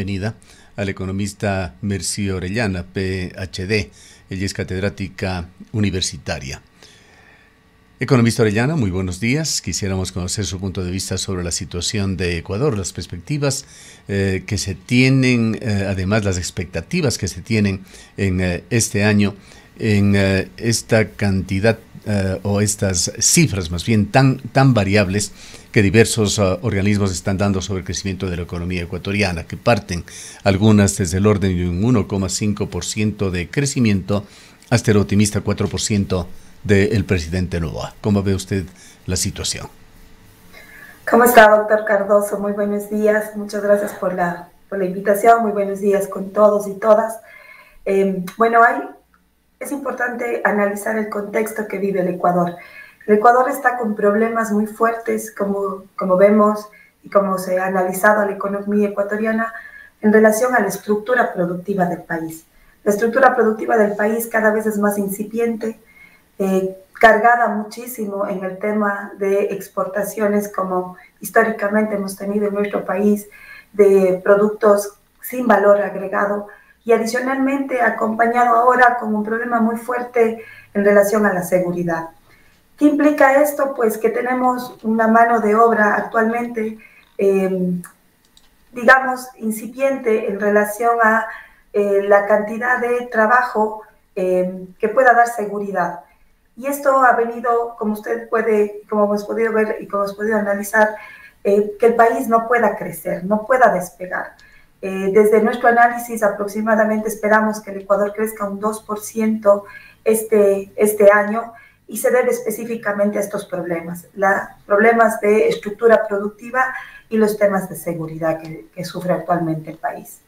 Bienvenida al economista Mercy Orellana, PhD. Ella es catedrática universitaria. Economista Orellana, muy buenos días. Quisiéramos conocer su punto de vista sobre la situación de Ecuador, las perspectivas que se tienen, además las expectativas que se tienen en este año, en esta cantidad o estas cifras más bien tan variables que diversos organismos están dando sobre el crecimiento de la economía ecuatoriana, que parten algunas desde el orden de un 1,5% de crecimiento hasta el optimista 4% del presidente Noboa. ¿Cómo ve usted la situación? ¿Cómo está, doctor Cardoso? Muy buenos días. Muchas gracias por la invitación. Muy buenos días con todos y todas. Es importante analizar el contexto que vive el Ecuador. El Ecuador está con problemas muy fuertes, como vemos y como se ha analizado a la economía ecuatoriana en relación a la estructura productiva del país. La estructura productiva del país cada vez es más incipiente, cargada muchísimo en el tema de exportaciones, como históricamente hemos tenido en nuestro país, de productos sin valor agregado, y adicionalmente acompañado ahora con un problema muy fuerte en relación a la seguridad. ¿Qué implica esto? Pues que tenemos una mano de obra actualmente, incipiente en relación a la cantidad de trabajo que pueda dar seguridad. Y esto ha venido, como hemos podido ver y como hemos podido analizar, que el país no pueda crecer, no pueda despegar. Desde nuestro análisis aproximadamente esperamos que el Ecuador crezca un 2% este año, y se debe específicamente a estos problemas de estructura productiva y los temas de seguridad que sufre actualmente el país.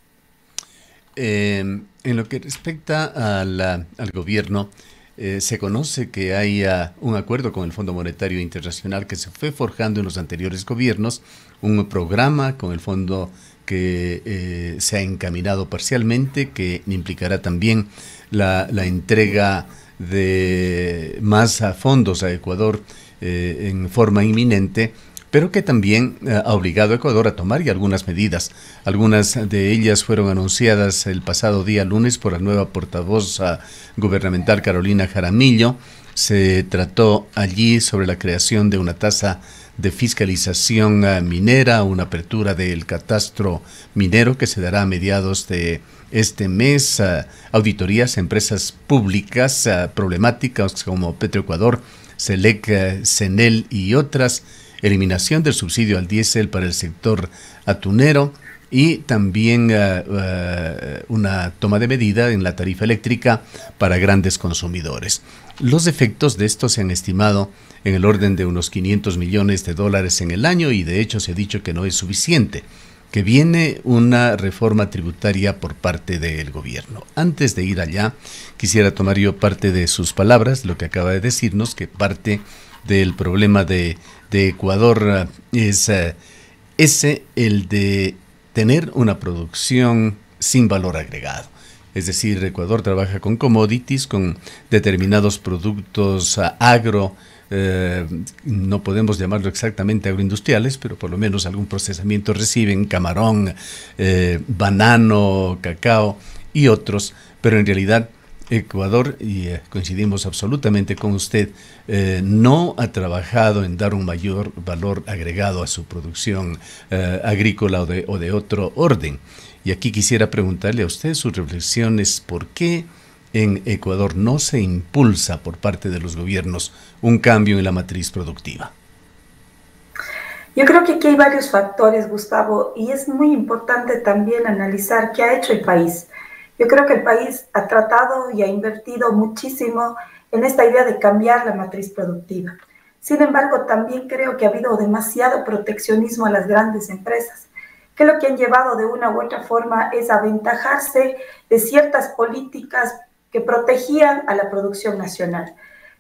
En lo que respecta al gobierno, se conoce que hay un acuerdo con el Fondo Monetario Internacional que se fue forjando en los anteriores gobiernos, un programa con el fondo que se ha encaminado parcialmente, que implicará también la entrega de más fondos a Ecuador en forma inminente, pero que también ha obligado a Ecuador a tomar algunas medidas. Algunas de ellas fueron anunciadas el pasado día lunes por la nueva portavoz gubernamental Carolina Jaramillo. Se trató allí sobre la creación de una tasa de fiscalización minera, una apertura del catastro minero que se dará a mediados de este mes, auditorías a empresas públicas problemáticas como Petroecuador, Selec, Senel y otras, eliminación del subsidio al diésel para el sector atunero y también una toma de medida en la tarifa eléctrica para grandes consumidores. Los efectos de esto se han estimado en el orden de unos $500 millones en el año, y de hecho se ha dicho que no es suficiente, que viene una reforma tributaria por parte del gobierno. Antes de ir allá, quisiera tomar yo parte de sus palabras, lo que acaba de decirnos, que parte del problema de Ecuador es el de tener una producción sin valor agregado. Es decir, Ecuador trabaja con commodities, con determinados productos agro, no podemos llamarlo exactamente agroindustriales, pero por lo menos algún procesamiento reciben, camarón, banano, cacao y otros, pero en realidad Ecuador, y coincidimos absolutamente con usted, no ha trabajado en dar un mayor valor agregado a su producción agrícola o de otro orden. Y aquí quisiera preguntarle a usted sus reflexiones: ¿por qué en Ecuador no se impulsa por parte de los gobiernos un cambio en la matriz productiva? Yo creo que aquí hay varios factores, Gustavo, y es muy importante también analizar qué ha hecho el país. Yo creo que el país ha tratado y ha invertido muchísimo en esta idea de cambiar la matriz productiva. Sin embargo, también creo que ha habido demasiado proteccionismo a las grandes empresas, que lo que han llevado de una u otra forma es aventajarse de ciertas políticas que protegían a la producción nacional.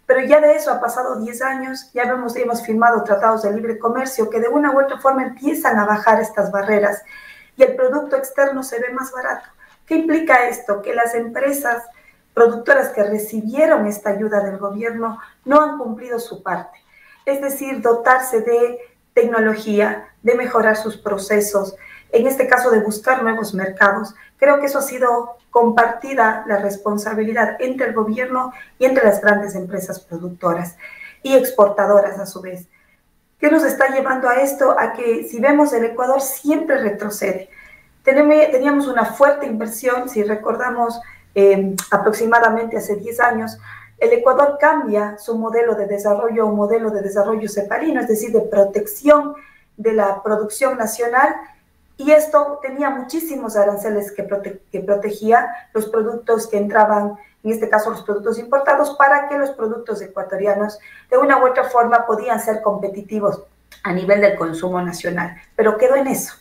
Pero ya de eso ha pasado 10 años, ya hemos firmado tratados de libre comercio que de una u otra forma empiezan a bajar estas barreras y el producto externo se ve más barato. ¿Qué implica esto? Que las empresas productoras que recibieron esta ayuda del gobierno no han cumplido su parte. Es decir, dotarse de tecnología, de mejorar sus procesos, en este caso de buscar nuevos mercados. Creo que eso ha sido compartida la responsabilidad entre el gobierno y entre las grandes empresas productoras y exportadoras a su vez. ¿Qué nos está llevando a esto? A que si vemos el Ecuador siempre retrocede. Teníamos una fuerte inversión, si recordamos aproximadamente hace 10 años, el Ecuador cambia su modelo de desarrollo a un modelo de desarrollo cepalino, es decir, de protección de la producción nacional, y esto tenía muchísimos aranceles que protegía los productos que entraban, en este caso los productos importados, para que los productos ecuatorianos de una u otra forma podían ser competitivos a nivel del consumo nacional, pero quedó en eso.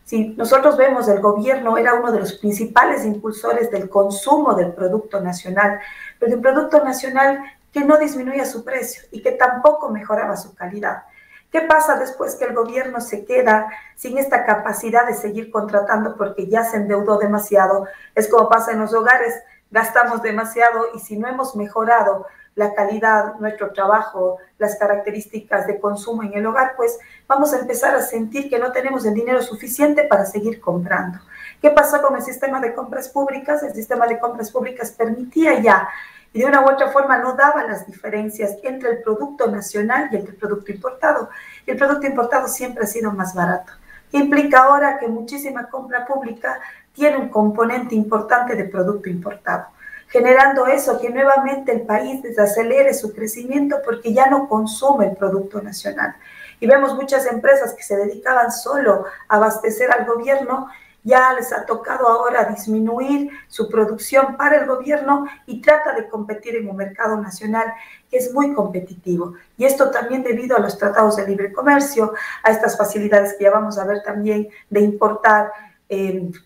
Si nosotros vemos, el gobierno era uno de los principales impulsores del consumo del producto nacional, pero de un producto nacional que no disminuía su precio y que tampoco mejoraba su calidad. ¿Qué pasa después que el gobierno se queda sin esta capacidad de seguir contratando porque ya se endeudó demasiado? Es como pasa en los hogares, gastamos demasiado y si no hemos mejorado la calidad, nuestro trabajo, las características de consumo en el hogar, pues vamos a empezar a sentir que no tenemos el dinero suficiente para seguir comprando. ¿Qué pasó con el sistema de compras públicas? El sistema de compras públicas permitía ya, y de una u otra forma no daba las diferencias entre el producto nacional y el producto importado. Y el producto importado siempre ha sido más barato. ¿Qué implica ahora? Que muchísima compra pública tiene un componente importante de producto importado, generando eso, que nuevamente el país desacelere su crecimiento porque ya no consume el producto nacional. Y vemos muchas empresas que se dedicaban solo a abastecer al gobierno, ya les ha tocado ahora disminuir su producción para el gobierno y trata de competir en un mercado nacional que es muy competitivo. Y esto también debido a los tratados de libre comercio, a estas facilidades que ya vamos a ver también de importar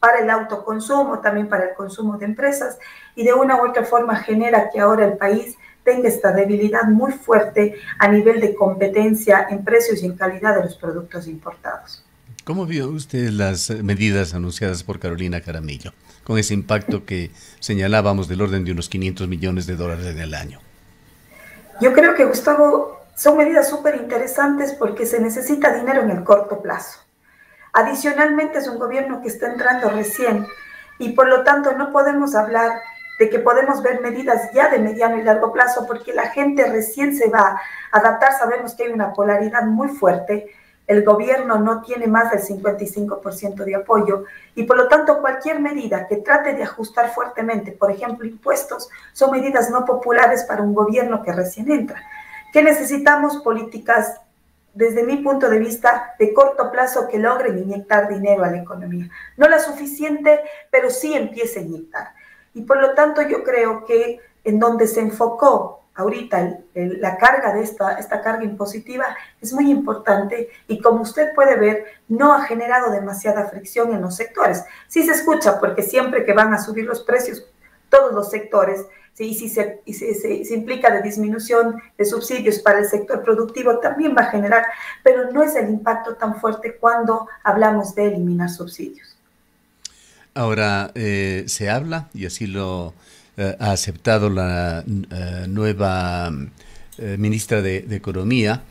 para el autoconsumo, también para el consumo de empresas, y de una u otra forma genera que ahora el país tenga esta debilidad muy fuerte a nivel de competencia en precios y en calidad de los productos importados. ¿Cómo vio usted las medidas anunciadas por Carolina Jaramillo, con ese impacto que señalábamos del orden de unos 500 millones de dólares en el año? Yo creo que, Gustavo, son medidas súper interesantes porque se necesita dinero en el corto plazo. Adicionalmente es un gobierno que está entrando recién y por lo tanto no podemos hablar de que podemos ver medidas ya de mediano y largo plazo porque la gente recién se va a adaptar. Sabemos que hay una polaridad muy fuerte, el gobierno no tiene más del 55% de apoyo y por lo tanto cualquier medida que trate de ajustar fuertemente, por ejemplo impuestos, son medidas no populares para un gobierno que recién entra. ¿Qué necesitamos? Políticas, desde mi punto de vista, de corto plazo que logren inyectar dinero a la economía. No la suficiente, pero sí empiece a inyectar. Y por lo tanto yo creo que en donde se enfocó ahorita la carga de esta carga impositiva es muy importante y como usted puede ver, no ha generado demasiada fricción en los sectores. Sí se escucha porque siempre que van a subir los precios, todos los sectores, ¿sí? Y se implica de disminución de subsidios para el sector productivo, también va a generar, pero no es el impacto tan fuerte cuando hablamos de eliminar subsidios. Ahora, se habla, y así lo ha aceptado la nueva ministra de Economía,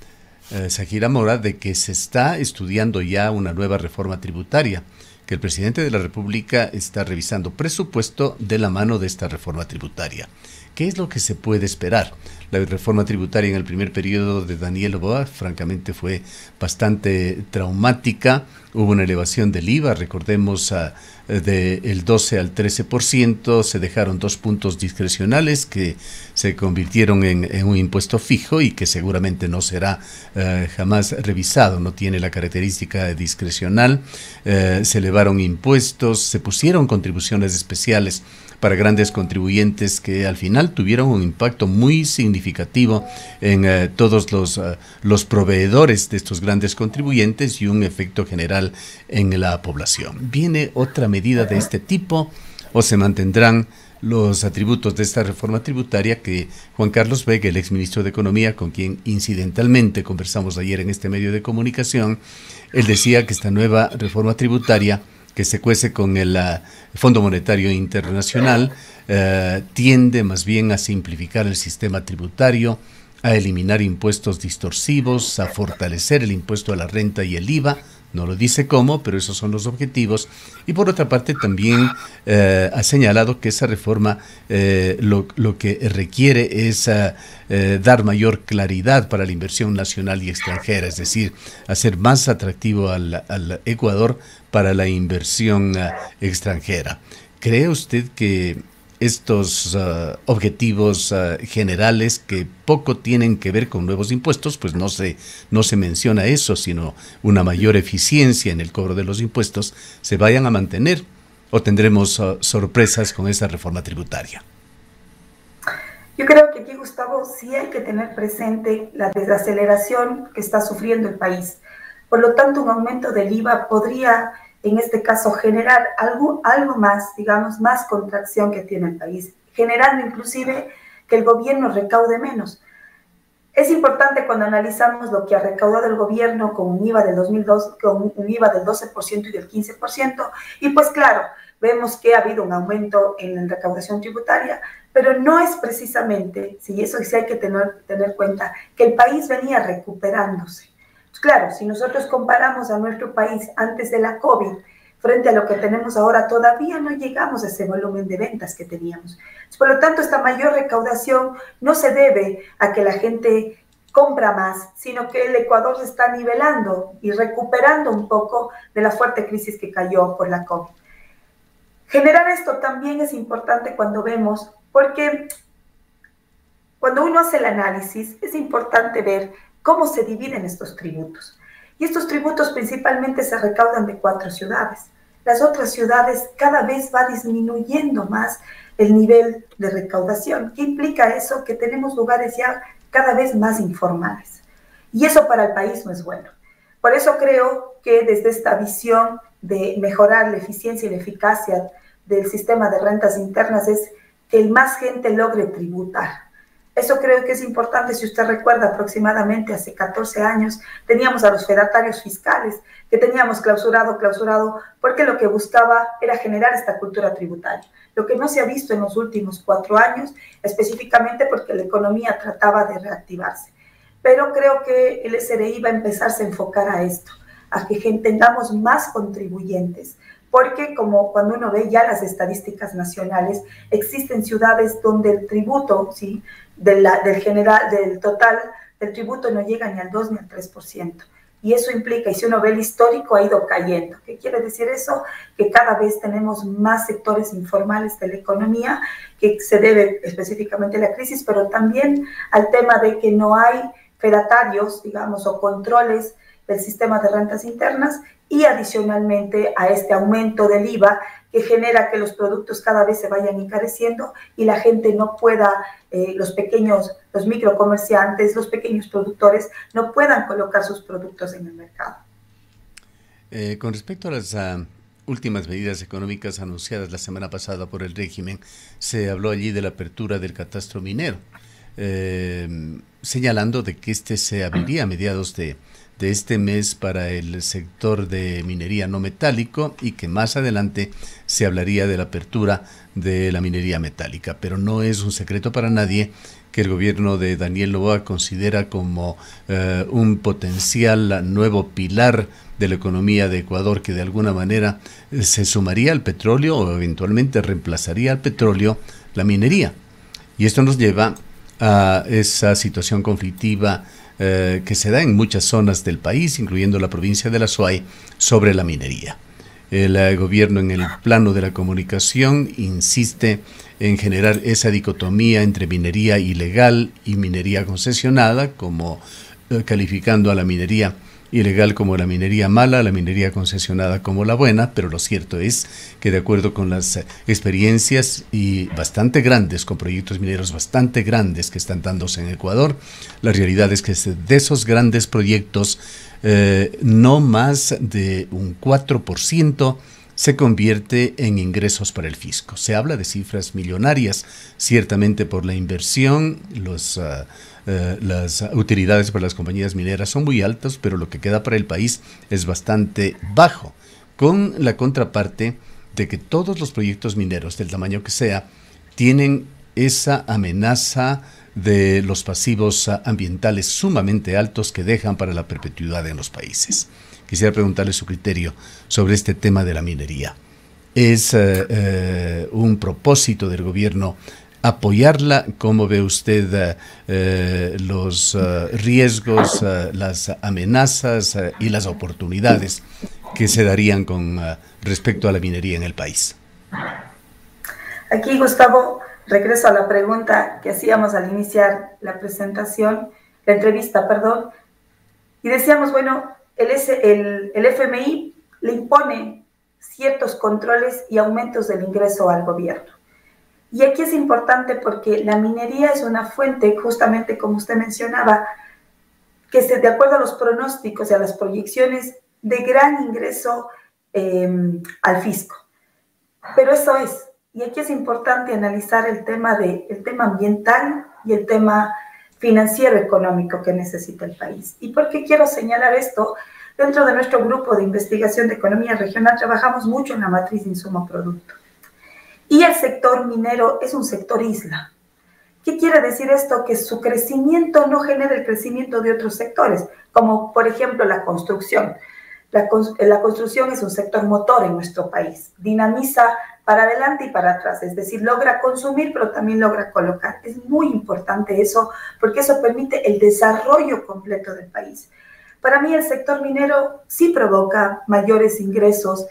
Zahira Mora, de que se está estudiando ya una nueva reforma tributaria, que el presidente de la República está revisando presupuesto de la mano de esta reforma tributaria. ¿Qué es lo que se puede esperar? La reforma tributaria en el primer periodo de Daniel Noboa, francamente, fue bastante traumática. Hubo una elevación del IVA, recordemos, del 12 al 13%, se dejaron 2 puntos discrecionales que se convirtieron en un impuesto fijo y que seguramente no será jamás revisado, no tiene la característica discrecional. Se elevaron impuestos, se pusieron contribuciones especiales para grandes contribuyentes que al final tuvieron un impacto muy significativo en todos los proveedores de estos grandes contribuyentes y un efecto general en la población. ¿Viene otra medida de este tipo o se mantendrán los atributos de esta reforma tributaria que Juan Carlos Vega, el exministro de Economía, con quien incidentalmente conversamos ayer en este medio de comunicación, él decía que esta nueva reforma tributaria que se cuece con el Fondo Monetario Internacional, tiende más bien a simplificar el sistema tributario, a eliminar impuestos distorsivos, a fortalecer el impuesto a la renta y el IVA. No lo dice cómo, pero esos son los objetivos. Y por otra parte también ha señalado que esa reforma lo que requiere es dar mayor claridad para la inversión nacional y extranjera, es decir, hacer más atractivo al Ecuador para la inversión extranjera. ¿Cree usted que estos objetivos generales que poco tienen que ver con nuevos impuestos, pues no se menciona eso, sino una mayor eficiencia en el cobro de los impuestos, se vayan a mantener o tendremos sorpresas con esta reforma tributaria? Yo creo que aquí, Gustavo, sí hay que tener presente la desaceleración que está sufriendo el país. Por lo tanto, un aumento del IVA podría, en este caso, generar algo más, digamos, más contracción que tiene el país, generando inclusive que el gobierno recaude menos. Es importante cuando analizamos lo que ha recaudado el gobierno con un IVA del 2002, con un IVA del 12% y del 15%, y pues claro, vemos que ha habido un aumento en la recaudación tributaria, pero no es precisamente, si eso sí hay que tener cuenta, que el país venía recuperándose. Pues claro, si nosotros comparamos a nuestro país antes de la COVID, frente a lo que tenemos ahora, todavía no llegamos a ese volumen de ventas que teníamos. Por lo tanto, esta mayor recaudación no se debe a que la gente compra más, sino que el Ecuador se está nivelando y recuperando un poco de la fuerte crisis que cayó por la COVID. Generar esto también es importante cuando vemos, porque cuando uno hace el análisis, es importante ver cómo se dividen estos tributos. Y estos tributos principalmente se recaudan de 4 ciudades. Las otras ciudades cada vez va disminuyendo más el nivel de recaudación. ¿Qué implica eso? Que tenemos lugares ya cada vez más informales. Y eso para el país no es bueno. Por eso creo que desde esta visión de mejorar la eficiencia y la eficacia del sistema de rentas internas es que más gente logre tributar. Eso creo que es importante. Si usted recuerda, aproximadamente hace 14 años teníamos a los fedatarios fiscales que teníamos clausurado, porque lo que buscaba era generar esta cultura tributaria. Lo que no se ha visto en los últimos 4 años, específicamente porque la economía trataba de reactivarse. Pero creo que el SRI va a empezarse a enfocar a esto, a que tengamos más contribuyentes, porque como cuando uno ve ya las estadísticas nacionales, existen ciudades donde el tributo, ¿sí?, del total del tributo no llega ni al 2 ni al 3%. Y eso implica, y si uno ve el histórico, ha ido cayendo. ¿Qué quiere decir eso? Que cada vez tenemos más sectores informales de la economía, que se debe específicamente a la crisis, pero también al tema de que no hay fedatarios, digamos, o controles del sistema de rentas internas, y adicionalmente a este aumento del IVA que genera que los productos cada vez se vayan encareciendo y la gente no pueda, los microcomerciantes, los pequeños productores no puedan colocar sus productos en el mercado. Con respecto a las últimas medidas económicas anunciadas la semana pasada por el régimen, se habló allí de la apertura del catastro minero, señalando de que este se abriría a mediados de este mes para el sector de minería no metálico y que más adelante se hablaría de la apertura de la minería metálica. Pero no es un secreto para nadie que el gobierno de Daniel Noboa considera como un potencial nuevo pilar de la economía de Ecuador que de alguna manera se sumaría al petróleo o eventualmente reemplazaría al petróleo la minería. Y esto nos lleva a esa situación conflictiva que se da en muchas zonas del país, incluyendo la provincia de La Suay, sobre la minería. El gobierno en el plano de la comunicación insiste en generar esa dicotomía entre minería ilegal y minería concesionada, como calificando a la minería ilegal como la minería mala, la minería concesionada como la buena, pero lo cierto es que de acuerdo con las experiencias y bastante grandes, con proyectos mineros bastante grandes que están dándose en Ecuador, la realidad es que de esos grandes proyectos no más de un 4% se convierte en ingresos para el fisco. Se habla de cifras millonarias, ciertamente por la inversión, las utilidades para las compañías mineras son muy altas, pero lo que queda para el país es bastante bajo, con la contraparte de que todos los proyectos mineros, del tamaño que sea, tienen esa amenaza de los pasivos ambientales sumamente altos que dejan para la perpetuidad en los países. Quisiera preguntarle su criterio sobre este tema de la minería. ¿Es un propósito del gobierno apoyarla? ¿Cómo ve usted los riesgos, las amenazas y las oportunidades que se darían con respecto a la minería en el país? Aquí, Gustavo, regreso a la pregunta que hacíamos al iniciar la presentación, la entrevista, perdón, y decíamos, bueno, el FMI le impone ciertos controles y aumentos del ingreso al gobierno. Y aquí es importante porque la minería es una fuente, justamente como usted mencionaba, que de acuerdo a los pronósticos y a las proyecciones, de gran ingreso al fisco. Pero eso es. Y aquí es importante analizar el tema ambiental y el tema financiero económico que necesita el país. ¿Y por qué quiero señalar esto? Dentro de nuestro grupo de investigación de economía regional trabajamos mucho en la matriz de insumo-producto. Y el sector minero es un sector isla. ¿Qué quiere decir esto? Que su crecimiento no genera el crecimiento de otros sectores, como por ejemplo la construcción. La construcción es un sector motor en nuestro país, dinamiza para adelante y para atrás, es decir, logra consumir, pero también logra colocar. Es muy importante eso, porque eso permite el desarrollo completo del país. Para mí el sector minero sí provoca mayores ingresos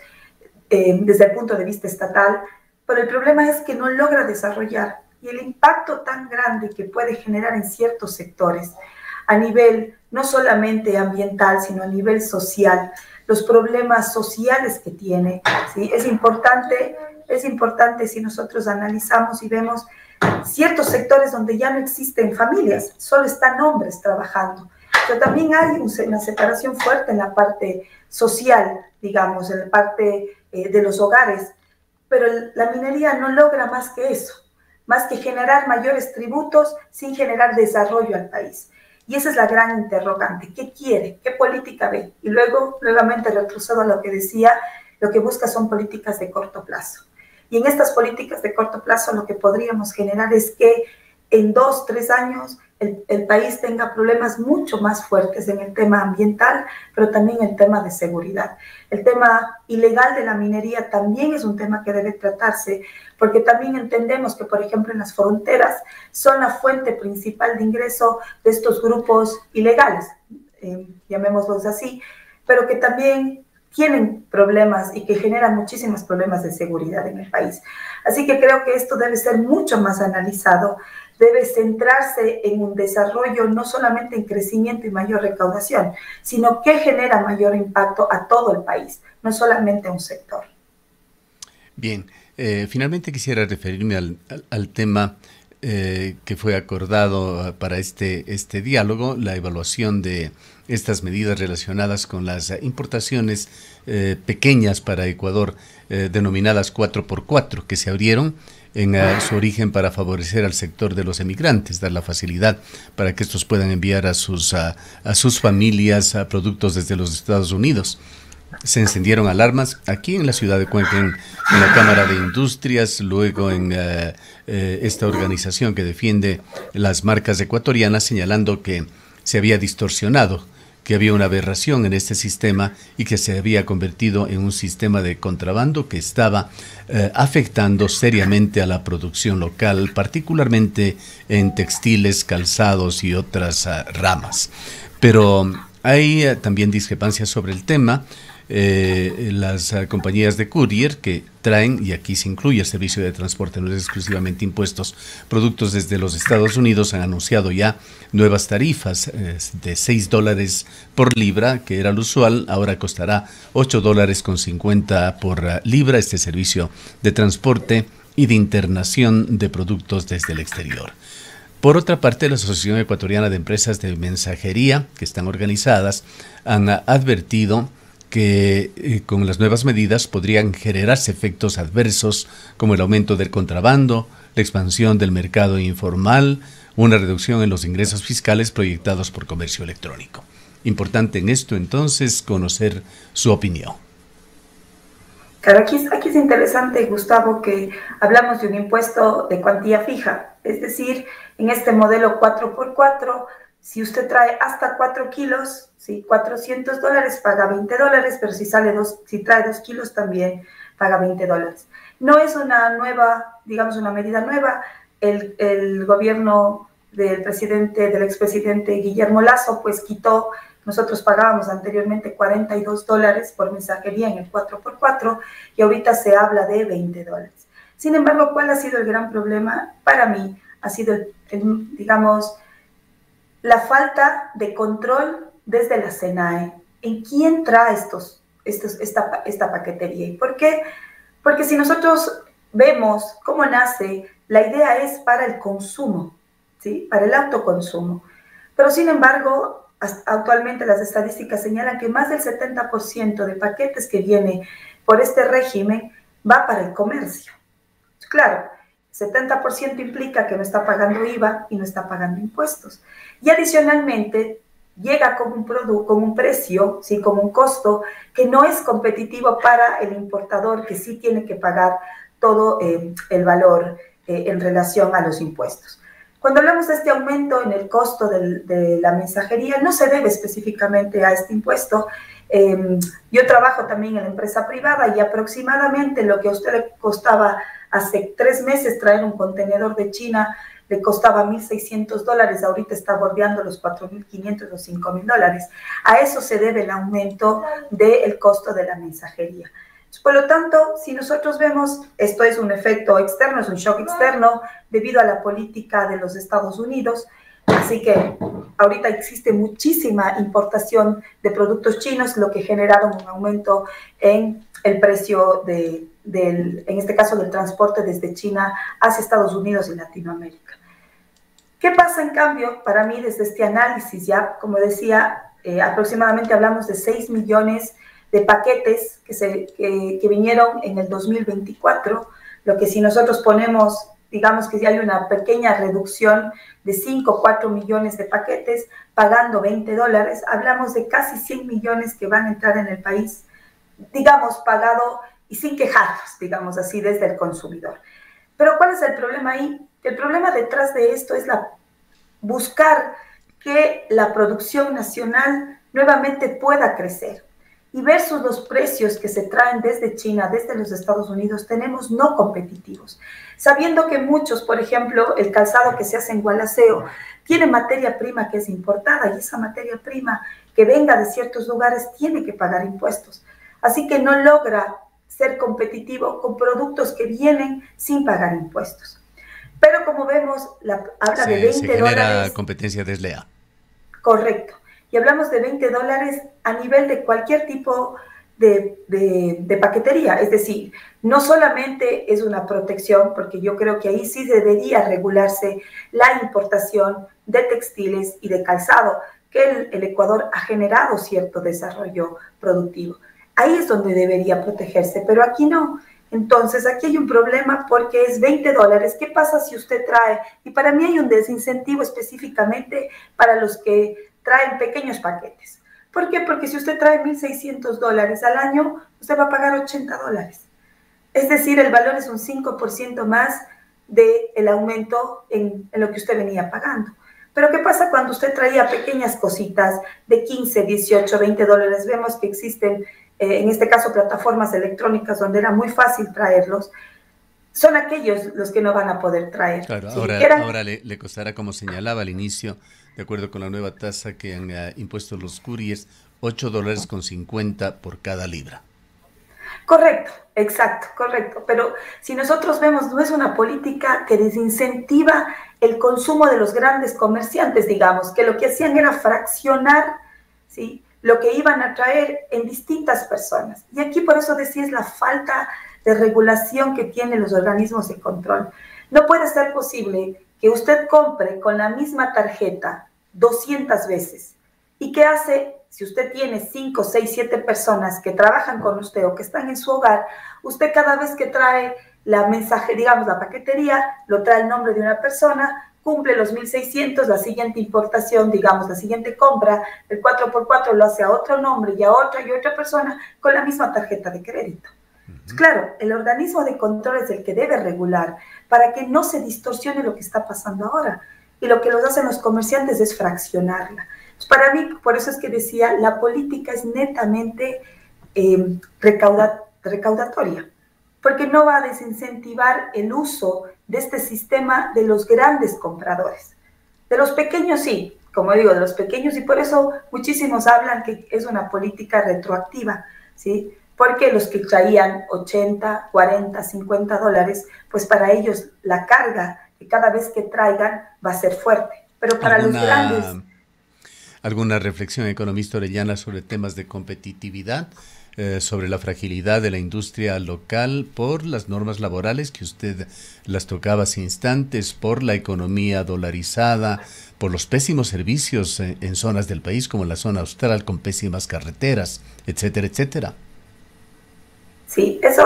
desde el punto de vista estatal, pero el problema es que no logra desarrollar, y el impacto tan grande que puede generar en ciertos sectores, a nivel no solamente ambiental, sino a nivel social, los problemas sociales que tiene, ¿sí? Es importante si nosotros analizamos y vemos ciertos sectores donde ya no existen familias, solo están hombres trabajando, pero también hay una separación fuerte en la parte social, digamos, en la parte de los hogares, pero la minería no logra más que eso, más que generar mayores tributos sin generar desarrollo al país. Y esa es la gran interrogante. ¿Qué quiere? ¿Qué política ve? Y luego, nuevamente retrocedo a lo que decía, lo que busca son políticas de corto plazo. Y en estas políticas de corto plazo lo que podríamos generar es que en 2, 3 años el país tenga problemas mucho más fuertes en el tema ambiental, pero también en el tema de seguridad. El tema ilegal de la minería también es un tema que debe tratarse, porque también entendemos que, por ejemplo, en las fronteras son la fuente principal de ingreso de estos grupos ilegales, llamémoslos así, pero que también tienen problemas y que generan muchísimos problemas de seguridad en el país. Así que creo que esto debe ser mucho más analizado, debe centrarse en un desarrollo, no solamente en crecimiento y mayor recaudación, sino que genera mayor impacto a todo el país, no solamente a un sector. Bien, finalmente quisiera referirme al tema que fue acordado para este diálogo, la evaluación de estas medidas relacionadas con las importaciones pequeñas para Ecuador, denominadas 4x4, que se abrieron en su origen para favorecer al sector de los emigrantes, dar la facilidad para que estos puedan enviar a sus familias productos desde los Estados Unidos. Se encendieron alarmas aquí en la ciudad de Cuenca, en la Cámara de Industrias, luego en esta organización que defiende las marcas ecuatorianas, señalando que se había distorsionado, que había una aberración en este sistema y que se había convertido en un sistema de contrabando que estaba afectando seriamente a la producción local, particularmente en textiles, calzados y otras ramas. Pero hay también discrepancias sobre el tema. Las compañías de courier que traen, y aquí se incluye el servicio de transporte, no es exclusivamente impuestos, productos desde los Estados Unidos, han anunciado ya nuevas tarifas de $6 por libra, que era lo usual, ahora costará $8.50 por libra este servicio de transporte y de internación de productos desde el exterior. Por otra parte, la Asociación Ecuatoriana de Empresas de Mensajería, que están organizadas, han advertido que con las nuevas medidas podrían generarse efectos adversos como el aumento del contrabando, la expansión del mercado informal, una reducción en los ingresos fiscales proyectados por comercio electrónico. Importante en esto entonces conocer su opinión. Claro, aquí es interesante, Gustavo, que hablamos de un impuesto de cuantía fija, es decir, en este modelo 4x4, si usted trae hasta 4 kilos, ¿sí? $400 paga $20, pero si trae 2 kilos también paga $20. No es una nueva, digamos, una medida nueva. El gobierno del expresidente Guillermo Lasso, pues quitó. Nosotros pagábamos anteriormente $42 por mensajería en el 4x4 y ahorita se habla de $20. Sin embargo, ¿cuál ha sido el gran problema? Para mí ha sido, digamos, la falta de control desde la SENAE en quién trae esta paquetería. ¿Y por qué? Porque si nosotros vemos cómo nace, la idea es para el consumo, ¿sí? Para el autoconsumo. Pero sin embargo, actualmente las estadísticas señalan que más del 70% de paquetes que viene por este régimen va para el comercio. Claro, 70% implica que no está pagando IVA y no está pagando impuestos. Y adicionalmente llega con un precio, ¿sí? Con un costo que no es competitivo para el importador, que sí tiene que pagar todo el valor en relación a los impuestos. Cuando hablamos de este aumento en el costo de la mensajería, no se debe específicamente a este impuesto. Yo trabajo también en la empresa privada y aproximadamente lo que a usted le costaba hace 3 meses traer un contenedor de China le costaba $1,600, ahorita está bordeando los $4,500 o $5,000. A eso se debe el aumento del costo de la mensajería. Por lo tanto, si nosotros vemos, esto es un efecto externo, es un shock externo debido a la política de los Estados Unidos, así que ahorita existe muchísima importación de productos chinos, lo que generaron un aumento en el precio en este caso, del transporte desde China hacia Estados Unidos y Latinoamérica. ¿Qué pasa, en cambio, para mí desde este análisis? Ya, como decía, aproximadamente hablamos de 6 millones de paquetes que vinieron en el 2024, lo que si nosotros ponemos, digamos que ya hay una pequeña reducción de 5 o 4 millones de paquetes, pagando $20, hablamos de casi 100 millones que van a entrar en el país, digamos, pagado y sin quejarnos, digamos así, desde el consumidor. Pero ¿cuál es el problema ahí? El problema detrás de esto es buscar que la producción nacional nuevamente pueda crecer. Y versus los precios que se traen desde China, desde los Estados Unidos, tenemos no competitivos. Sabiendo que muchos, por ejemplo, el calzado que se hace en Gualaceo, tiene materia prima que es importada y esa materia prima que venga de ciertos lugares tiene que pagar impuestos. Así que no logra ser competitivo con productos que vienen sin pagar impuestos. Pero como vemos, habla de $20. Se genera competencia desleal. Correcto. Y hablamos de $20 a nivel de cualquier tipo de paquetería. Es decir, no solamente es una protección, porque yo creo que ahí sí debería regularse la importación de textiles y de calzado, que el Ecuador ha generado cierto desarrollo productivo. Ahí es donde debería protegerse, pero aquí no. Entonces, aquí hay un problema porque es $20. ¿Qué pasa si usted trae? Y para mí hay un desincentivo específicamente para los que traen pequeños paquetes. ¿Por qué? Porque si usted trae $1,600 al año, usted va a pagar $80. Es decir, el valor es un 5% más del aumento en lo que usted venía pagando. Pero ¿qué pasa cuando usted traía pequeñas cositas de 15, 18, $20? Vemos que existen, en este caso, plataformas electrónicas donde era muy fácil traerlos. Son aquellos los que no van a poder traer. Claro, ¿sí? ahora le costará, como señalaba al inicio, de acuerdo con la nueva tasa que han impuesto los couriers, $8.50 por cada libra. Correcto, exacto, correcto. Pero si nosotros vemos, no es una política que desincentiva el consumo de los grandes comerciantes, digamos, que lo que hacían era fraccionar, ¿sí?, lo que iban a traer en distintas personas. Y aquí por eso decía, es la falta de regulación que tienen los organismos de control. No puede ser posible que usted compre con la misma tarjeta 200 veces. ¿Y qué hace? Si usted tiene 5, 6, 7 personas que trabajan con usted o que están en su hogar, usted cada vez que trae la mensaje, digamos, la paquetería, lo trae el nombre de una persona, cumple los 1,600, la siguiente importación, digamos, la siguiente compra, el 4x4 lo hace a otro nombre y a otra persona con la misma tarjeta de crédito. Claro, el organismo de control es el que debe regular para que no se distorsione lo que está pasando ahora. Y lo que los hacen los comerciantes es fraccionarla. Para mí, por eso es que decía, la política es netamente recaudatoria, porque no va a desincentivar el uso de este sistema de los grandes compradores. De los pequeños sí, como digo, de los pequeños, y por eso muchísimos hablan que es una política retroactiva, ¿sí? Porque los que traían 80, 40, 50 dólares, pues para ellos la carga que cada vez que traigan va a ser fuerte. Pero para los grandes... ¿Alguna reflexión, economista Orellana, sobre temas de competitividad, sobre la fragilidad de la industria local por las normas laborales que usted las tocaba hace instantes, por la economía dolarizada, por los pésimos servicios en zonas del país como la zona austral con pésimas carreteras, etcétera, etcétera? Sí, eso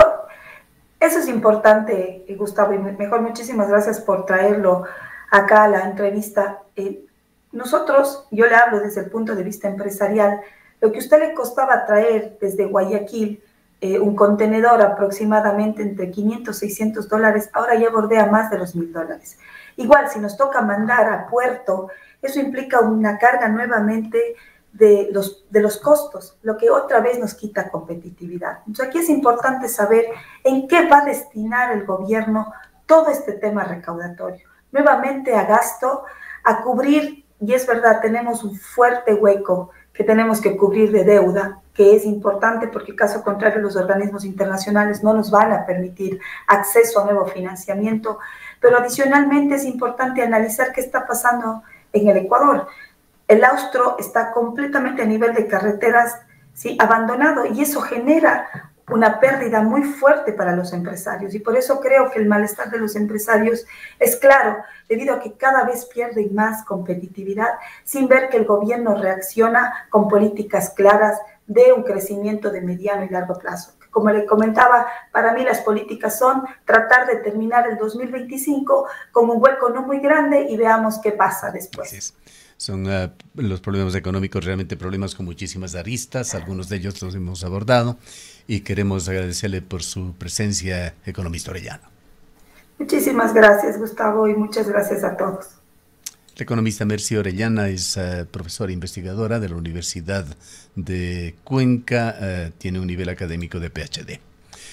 es importante, Gustavo, y mejor muchísimas gracias por traerlo acá a la entrevista. Nosotros, yo le hablo desde el punto de vista empresarial, lo que a usted le costaba traer desde Guayaquil un contenedor aproximadamente entre 500 y 600 dólares, ahora ya bordea más de los $1,000. Igual, si nos toca mandar a puerto, eso implica una carga nuevamente de los costos, lo que otra vez nos quita competitividad. Entonces aquí es importante saber en qué va a destinar el gobierno todo este tema recaudatorio. Nuevamente a gasto, a cubrir, y es verdad, tenemos un fuerte hueco que tenemos que cubrir de deuda, que es importante porque caso contrario los organismos internacionales no nos van a permitir acceso a nuevo financiamiento, pero adicionalmente es importante analizar qué está pasando en el Ecuador. El austro está completamente a nivel de carreteras, ¿sí?, abandonado, y eso genera una pérdida muy fuerte para los empresarios, y por eso creo que el malestar de los empresarios es claro, debido a que cada vez pierden más competitividad sin ver que el gobierno reacciona con políticas claras de un crecimiento de mediano y largo plazo. Como le comentaba, para mí las políticas son tratar de terminar el 2025 con un hueco no muy grande y veamos qué pasa después. Así es. Son los problemas económicos realmente problemas con muchísimas aristas, algunos de ellos los hemos abordado y queremos agradecerle por su presencia, economista Orellana. Muchísimas gracias, Gustavo, y muchas gracias a todos. La economista Mercy Orellana es profesora investigadora de la Universidad de Cuenca, tiene un nivel académico de PhD.